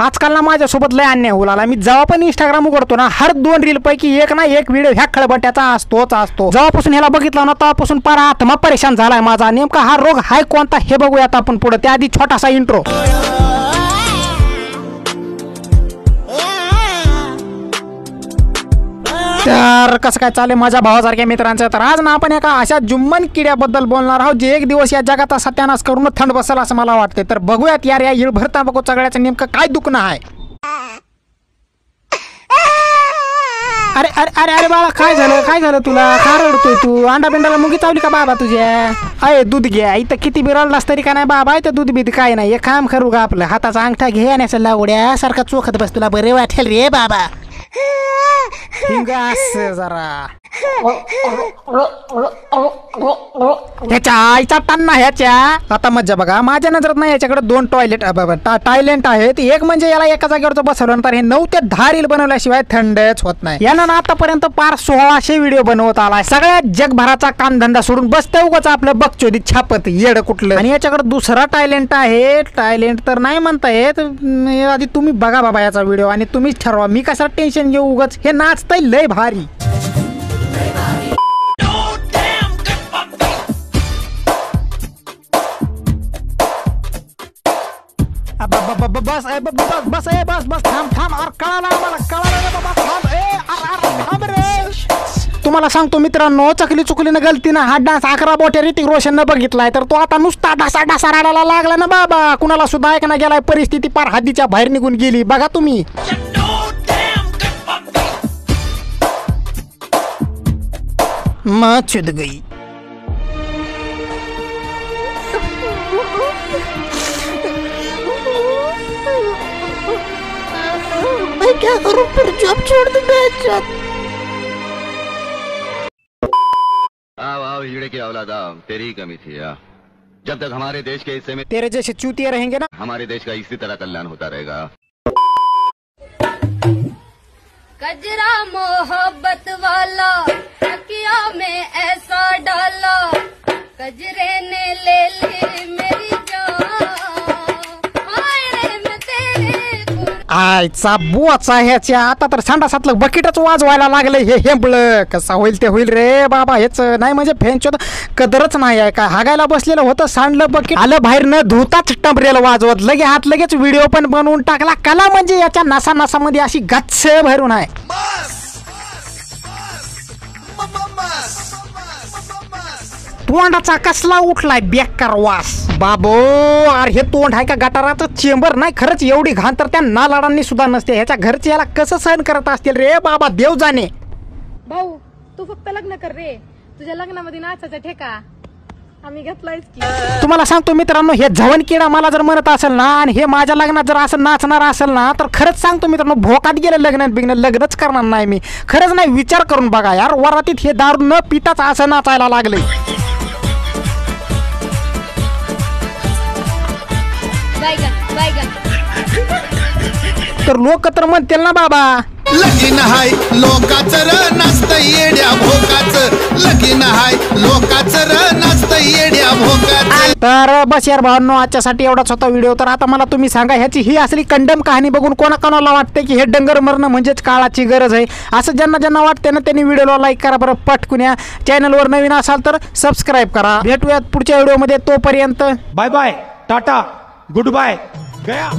आजकाल ना माझ्यासोबत लय अन्याय होऊ लागला। मी जेव्हा पण इंस्टाग्राम उघडतो ना, हर 2 रील पैकी एक ना एक व्हिडिओ ह्या खळबट्याचा असतोच असतो। जेव्हापासून ह्याला बघितला ना तेव्हापासून पार आत्मा परेशान झालाय माझा। नेमका हा रोग हाय कोणता हे बघूयात आपण पुढे। त्याआधी छोटासा इंट्रो। तर कसं काय चाललंय माझ्या भावासारख्या मित्रांचं। तर आज ना आपण एका अशा जुम्मन किड्याबद्दल बोलणार आहोत जे एक दिवस या जगाचा सत्यानाश करून थंड बसेल असं मला वाटते। तर बघूयात यार या इळभर तांबाखू चगळ्याचं नेमकं काय दुखणं आहे। अरे अरे अरे अरे बाळा काय झालं तुला? का रडतोय तू? अंडा बिंडाला मुंगी चावली का बाबा तुझ्या? अय दूध घ्या इथं किती बी रडलास तरी का नाही बाबा, इथं दूध बीत काय नाही। एक काम करू का आपलं हाताचा अंगठा घे आणि असं लावड्या सारखा चोखत बस, तुला बरे वाटेल रे बाबा। जरा ह्याच्या आईचा टन्ना ह्याच्या। आता मज्जा बघा, माझ्या नजरात नाही याच्याकडे 2 टॉयलेट आहेत। एक म्हणजे याला एका जागेवरच बसवलं तर हे 9 ते 10 रील बनवल्याशिवाय थंडच होत नाही। यानं ना आतापर्यंत पार 1600 व्हिडिओ बनवत आलाय। सगळ्यात जगभराचा कामधंदा सोडून बसतं उगाच आपलं बकचोदी छापत येड कुठलं। आणि याच्याकडे दुसरा टॅलेंट आहे। टॅलेंट तर नाही म्हणता येत, आधी तुम्ही बघा बाबा याचा व्हिडिओ आणि तुम्हीच ठरवा। मी कसं टेन्शन घेऊ उगाच, हे नाचतंय लय भारी। बस बस बस बस थांब अरे कळाला रे बाबा, थांब रे। तुम्हाला सांगतो मित्रांनो, चकली चुकलीनं गलतीनं हा डान्स 11 बोट्या ऋतिक रोशननं बघितलाय तर तो आता नुसता ढासा रडायला लागला ना बाबा। कुणाला सुद्धा ऐकणं गेलाय, परिस्थिती पार हद्दीच्या बाहेर निघून गेली बघा तुम्ही। मचुद गई। मैं क्या करूं, फिर जॉब छोड़ दूं मैं। आओ हीरे की औलादा, तेरी ही कमी थी यार। जब तक हमारे देश के हिस्से में तेरे जैसे चूतिए रहेंगे ना, हमारे देश का इसी तरह कल्याण होता रहेगा। कजरा मोहब्बत वाला तकिया में ऐसा डाला, कजरे ने ले ली मेरी जान, हाय रे मैं तेरे आयचा बुवाचा ह्याच्या। आता तर संडासातलं बकेटच वाजवायला लागले हे हेंबळ। कसा होईल ते होईल रे बाबा, हेच नाही म्हणजे फॅनचं कदरच नाही आहे का। हागायला बसलेलं होतं, सांडलं बकेट आलं बाहेर न धुताच टंबरेल वाजवत लगे हात लगेच व्हिडिओ पण बनवून टाकला। कला म्हणजे याच्या नासामध्ये अशी गच्छ भरून आहे। तोंडाचा कसला उठलाय बेकार वास बाबो। अरे हे तोंड आहे का गटाराचं चेंबर नाही। खरंच एवढी घाण तर त्या नालाडांनी सुद्धा नसते। ह्याच्या घरचे याला कसं सहन करत असतील रे बाबा, देव जाणे। भाऊ तू फक्त लग्न कर रे, तुझ्या लग्नामध्ये नाचाचा ठेका आम्ही घेतलायच की। तुम्हाला सांगतो मित्रांनो, हे झवन किडा मला जर म्हणत असेल ना आणि हे माझ्या लग्नात जर असं नाचणार असेल ना तर खरंच सांगतो मित्रांनो, भोकात गेलं लग्नच करणार नाही मी। खरंच नाही, विचार करून बघा यार, वरातीत हे दारू न पिताच असं नाचायला लागले। तर लोक तर म्हणतील ना बाबा, लगीन हाय लोकाचं र नाचतं येड्या भोकाचं, लगीन हाय लोकाचं र नाचतं येड्या भोकाचं। तर बस यार भावांनो, आजच्यासाठी एवढाच होता व्हिडिओ। तर आता मला तुम्ही सांगा, ह्याची ही असली कंडम कहाणी बघून कोणाकोणाला वाटते की हे डंगर मरणं म्हणजेच काळाची गरज आहे असं ज्यांना वाटते ना त्यांनी व्हिडिओला लाईक करा बरं पटकून। या चॅनलवर नवीन असाल तर सबस्क्राईब करा। भेटूयात पुढच्या व्हिडिओमध्ये, तोपर्यंत bye bye, tata, goodbye, गया।